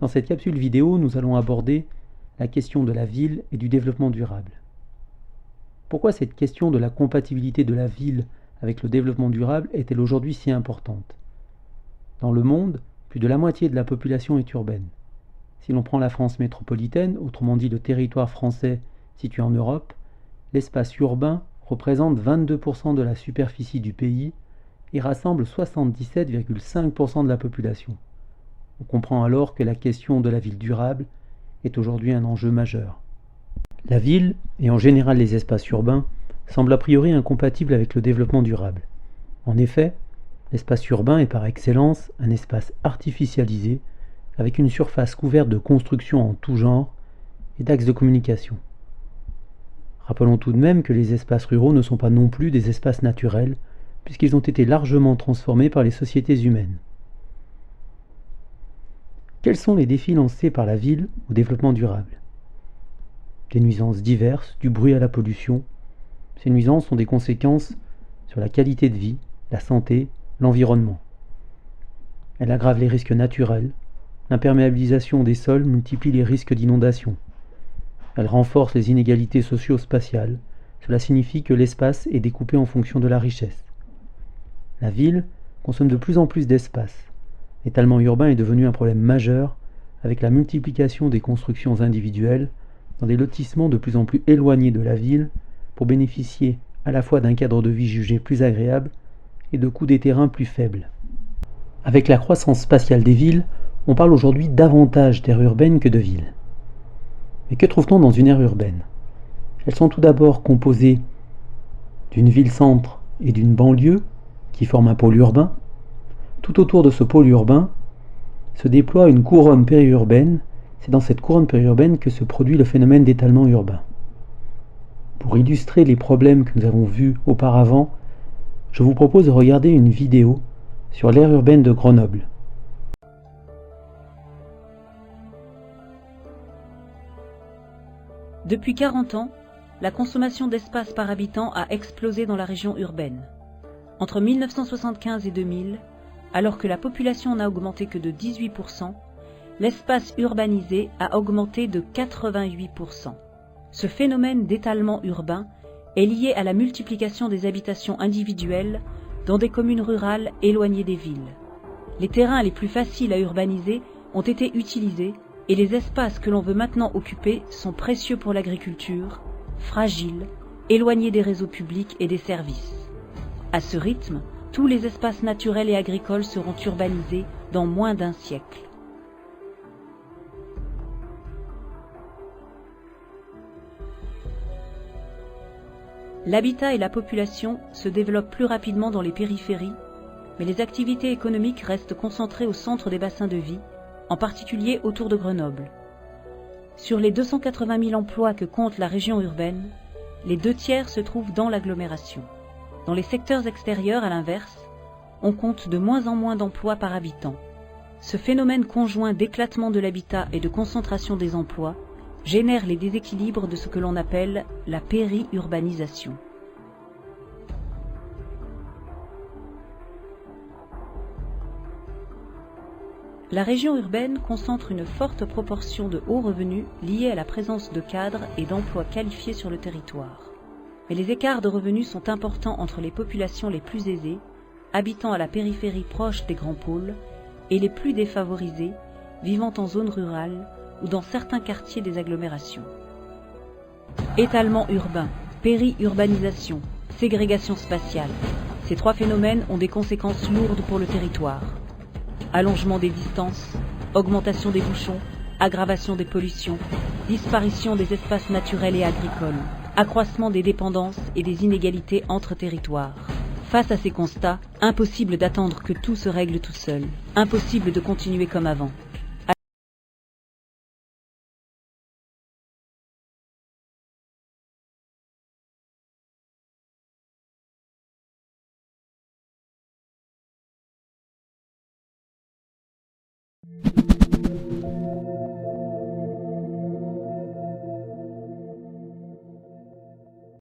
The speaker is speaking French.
Dans cette capsule vidéo, nous allons aborder la question de la ville et du développement durable. Pourquoi cette question de la compatibilité de la ville avec le développement durable est-elle aujourd'hui si importante? Dans le monde, plus de la moitié de la population est urbaine. Si l'on prend la France métropolitaine, autrement dit le territoire français situé en Europe, l'espace urbain représente 22% de la superficie du pays et rassemble 77,5% de la population. On comprend alors que la question de la ville durable est aujourd'hui un enjeu majeur. La ville, et en général les espaces urbains, semblent a priori incompatibles avec le développement durable. En effet, l'espace urbain est par excellence un espace artificialisé, avec une surface couverte de constructions en tout genre et d'axes de communication. Rappelons tout de même que les espaces ruraux ne sont pas non plus des espaces naturels, puisqu'ils ont été largement transformés par les sociétés humaines. Quels sont les défis lancés par la ville au développement durable? Des nuisances diverses, du bruit à la pollution. Ces nuisances ont des conséquences sur la qualité de vie, la santé, l'environnement. Elles aggravent les risques naturels. L'imperméabilisation des sols multiplie les risques d'inondation. Elle renforce les inégalités socio-spatiales. Cela signifie que l'espace est découpé en fonction de la richesse. La ville consomme de plus en plus d'espace. L'étalement urbain est devenu un problème majeur avec la multiplication des constructions individuelles dans des lotissements de plus en plus éloignés de la ville pour bénéficier à la fois d'un cadre de vie jugé plus agréable et de coûts des terrains plus faibles. Avec la croissance spatiale des villes, on parle aujourd'hui davantage d'aires urbaines que de villes. Mais que trouve-t-on dans une aire urbaine? Elles sont tout d'abord composées d'une ville-centre et d'une banlieue qui forment un pôle urbain. Tout autour de ce pôle urbain se déploie une couronne périurbaine. C'est dans cette couronne périurbaine que se produit le phénomène d'étalement urbain. Pour illustrer les problèmes que nous avons vus auparavant, je vous propose de regarder une vidéo sur l'aire urbaine de Grenoble. Depuis 40 ans, la consommation d'espace par habitant a explosé dans la région urbaine. Entre 1975 et 2000, alors que la population n'a augmenté que de 18%, l'espace urbanisé a augmenté de 88%. Ce phénomène d'étalement urbain est lié à la multiplication des habitations individuelles dans des communes rurales éloignées des villes. Les terrains les plus faciles à urbaniser ont été utilisés et les espaces que l'on veut maintenant occuper sont précieux pour l'agriculture, fragiles, éloignés des réseaux publics et des services. À ce rythme, tous les espaces naturels et agricoles seront urbanisés dans moins d'un siècle. L'habitat et la population se développent plus rapidement dans les périphéries, mais les activités économiques restent concentrées au centre des bassins de vie, en particulier autour de Grenoble. Sur les 280 000 emplois que compte la région urbaine, les 2/3 se trouvent dans l'agglomération. Dans les secteurs extérieurs, à l'inverse, on compte de moins en moins d'emplois par habitant. Ce phénomène conjoint d'éclatement de l'habitat et de concentration des emplois génère les déséquilibres de ce que l'on appelle la périurbanisation. La région urbaine concentre une forte proportion de hauts revenus liés à la présence de cadres et d'emplois qualifiés sur le territoire. Mais les écarts de revenus sont importants entre les populations les plus aisées, habitant à la périphérie proche des grands pôles, et les plus défavorisés, vivant en zone rurale ou dans certains quartiers des agglomérations. Étalement urbain, périurbanisation, ségrégation spatiale. Ces trois phénomènes ont des conséquences lourdes pour le territoire. Allongement des distances, augmentation des bouchons, aggravation des pollutions, disparition des espaces naturels et agricoles, accroissement des dépendances et des inégalités entre territoires. Face à ces constats, impossible d'attendre que tout se règle tout seul, impossible de continuer comme avant.